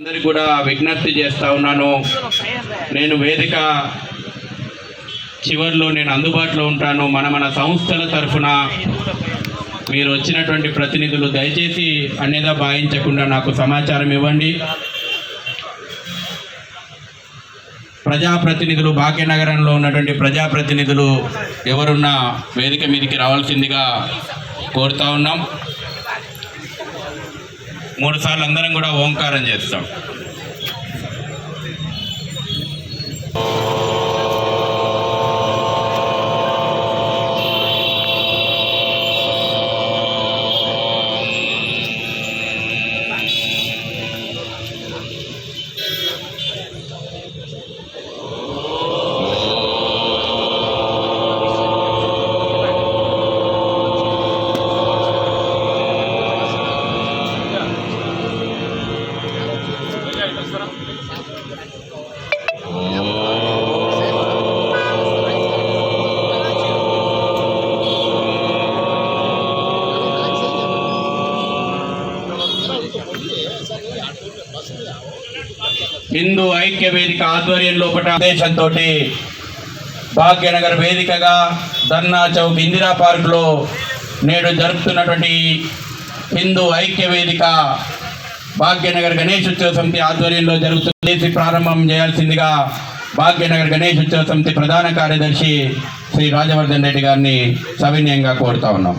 అందరికీ కూడా విజ్ఞప్తి చేస్తా ఉన్నాను. నేను వేదిక చివరిలో నేను అందుబాటులో ఉంటాను. మన సంస్థల తరఫున మీరు వచ్చినటువంటి ప్రతినిధులు దయచేసి అన్యదా భావించకుండా నాకు సమాచారం ఇవ్వండి. ప్రజాప్రతినిధులు, భాగ్యనగరంలో ఉన్నటువంటి ప్రజాప్రతినిధులు ఎవరున్నా వేదిక మీదకి రావాల్సిందిగా కోరుతా ఉన్నాం. 3 సార్లు అందరం కూడా ఓంకారం చేస్తాం. హిందూ ఐక్య వేదిక ఆధ్వర్యంలో ఆదేశంతో భాగ్యనగర్ వేదికగా ధర్నా చౌక్ ఇందిరా పార్క్లో నేడు జరుపుతున్నటువంటి హిందూ ఐక్య వేదిక భాగ్యనగర్ గణేష్ ఉత్సవ సమితి ఆధ్వర్యంలో జరుగుతుంది. ప్రారంభం చేయాల్సిందిగా భాగ్యనగర్ గణేష్ ఉత్సవ సమితి ప్రధాన కార్యదర్శి శ్రీ రాజవర్ధన్ రెడ్డి గారిని సవినయంగా కోరుతా ఉన్నాం.